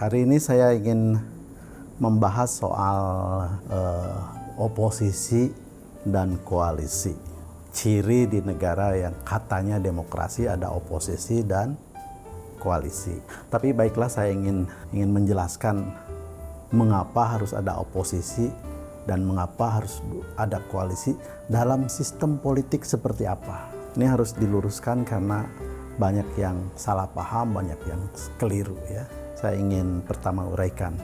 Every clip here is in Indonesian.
Hari ini saya ingin membahas soal oposisi dan koalisi. Ciri di negara yang katanya demokrasi ada oposisi dan koalisi. Tapi baiklah, saya ingin menjelaskan mengapa harus ada oposisi dan mengapa harus ada koalisi dalam sistem politik seperti apa. Ini harus diluruskan karena banyak yang salah paham, banyak yang keliru ya. Saya ingin pertama uraikan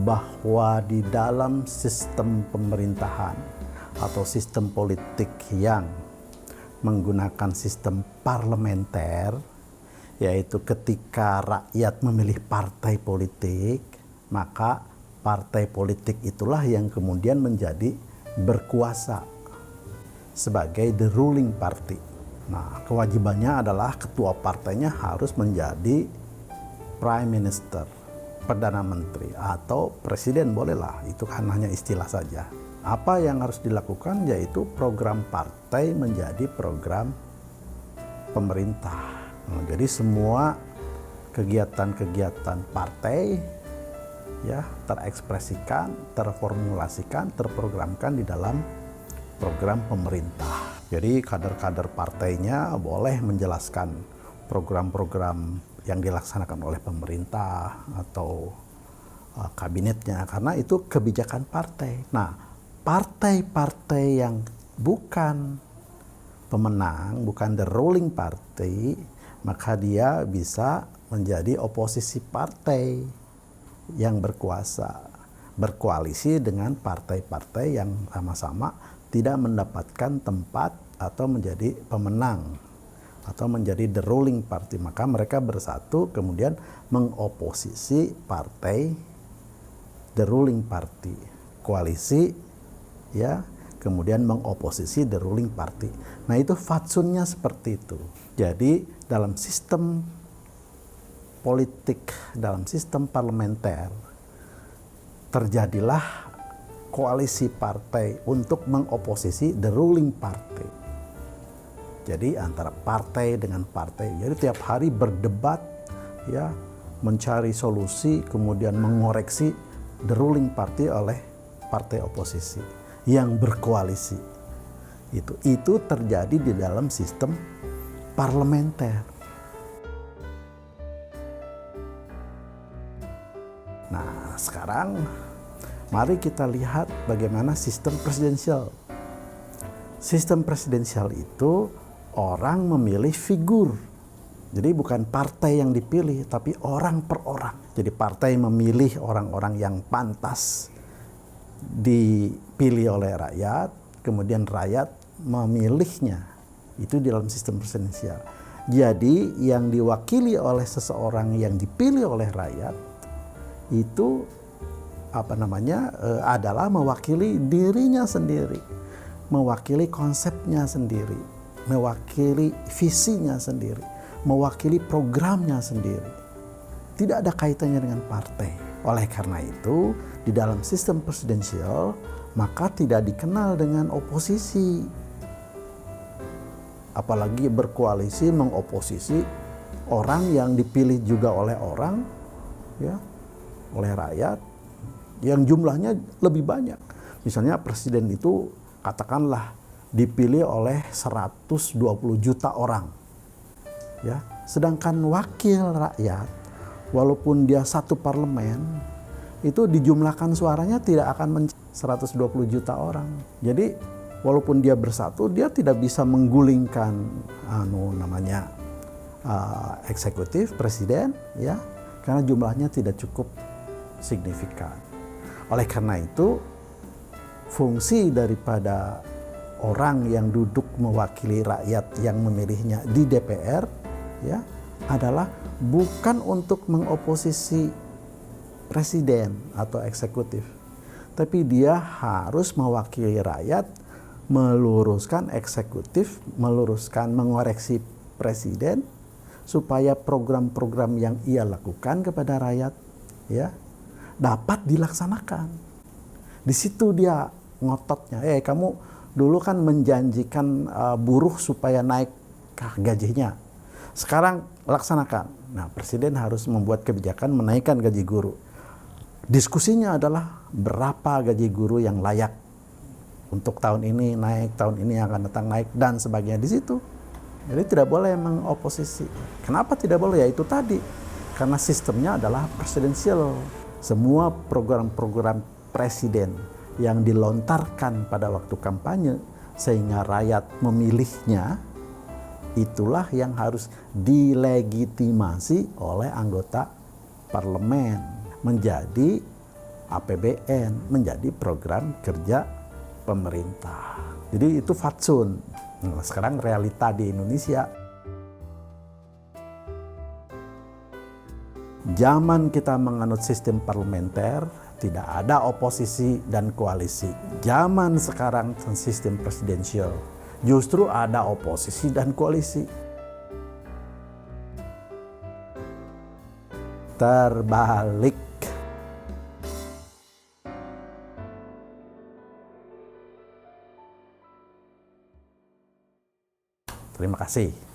bahwa di dalam sistem pemerintahan atau sistem politik yang menggunakan sistem parlementer, yaitu ketika rakyat memilih partai politik, maka partai politik itulah yang kemudian menjadi berkuasa sebagai the ruling party. Nah, kewajibannya adalah ketua partainya harus menjadi prime minister, perdana menteri, atau presiden bolehlah, itu kan hanya istilah saja. Apa yang harus dilakukan yaitu program partai menjadi program pemerintah. Nah, jadi semua kegiatan-kegiatan partai ya terekspresikan, terformulasikan, terprogramkan di dalam program pemerintah. Jadi kader-kader partainya boleh menjelaskan program-program yang dilaksanakan oleh pemerintah atau kabinetnya, karena itu kebijakan partai. Nah, partai-partai yang bukan pemenang, bukan the ruling party, maka dia bisa menjadi oposisi partai yang berkuasa, berkoalisi dengan partai-partai yang sama-sama tidak mendapatkan tempat atau menjadi pemenang atau menjadi the ruling party. Maka mereka bersatu kemudian mengoposisi partai the ruling party, koalisi ya, kemudian mengoposisi the ruling party. Nah, itu fatsunnya seperti itu. Jadi dalam sistem politik, dalam sistem parlementer, terjadilah koalisi partai untuk mengoposisi the ruling party. Jadi antara partai dengan partai. Jadi tiap hari berdebat ya, mencari solusi, kemudian mengoreksi the ruling party oleh partai oposisi yang berkoalisi. Itu terjadi di dalam sistem parlementer. Nah, sekarang mari kita lihat bagaimana sistem presidensial. Sistem presidensial itu orang memilih figur. Jadi bukan partai yang dipilih, tapi orang per orang. Jadi partai memilih orang-orang yang pantas dipilih oleh rakyat, kemudian rakyat memilihnya. Itu di dalam sistem presidensial. Jadi yang diwakili oleh seseorang yang dipilih oleh rakyat itu adalah mewakili dirinya sendiri, mewakili konsepnya sendiri, mewakili visinya sendiri, mewakili programnya sendiri. Tidak ada kaitannya dengan partai. Oleh karena itu, di dalam sistem presidensial maka tidak dikenal dengan oposisi. Apalagi berkoalisi mengoposisi orang yang dipilih juga oleh orang ya, oleh rakyat yang jumlahnya lebih banyak. Misalnya presiden itu katakanlah dipilih oleh 120 juta orang. Ya, sedangkan wakil rakyat walaupun dia satu parlemen itu dijumlahkan suaranya tidak akan 120 juta orang. Jadi walaupun dia bersatu, dia tidak bisa menggulingkan eksekutif presiden ya, karena jumlahnya tidak cukup signifikan. Oleh karena itu, fungsi daripada orang yang duduk mewakili rakyat yang memilihnya di DPR ya adalah bukan untuk mengoposisi presiden atau eksekutif, tapi dia harus mewakili rakyat, meluruskan eksekutif, mengoreksi presiden supaya program-program yang ia lakukan kepada rakyat ya dapat dilaksanakan. Di situ dia ngototnya. Kamu dulu kan menjanjikan buruh supaya naik gajinya. Sekarang laksanakan. Nah, Presiden harus membuat kebijakan menaikkan gaji guru. Diskusinya adalah berapa gaji guru yang layak untuk tahun ini naik, tahun ini yang akan datang naik, dan sebagainya di situ. Jadi tidak boleh mengoposisi. Kenapa tidak boleh? Ya itu tadi. Karena sistemnya adalah presidensial. Semua program-program presiden yang dilontarkan pada waktu kampanye sehingga rakyat memilihnya, itulah yang harus dilegitimasi oleh anggota parlemen menjadi APBN, menjadi program kerja pemerintah. Jadi itu fatsun. Nah, sekarang realita di Indonesia. Zaman kita menganut sistem parlementer, tidak ada oposisi dan koalisi. Zaman sekarang sistem presidensial, justru ada oposisi dan koalisi. Terbalik. Terima kasih.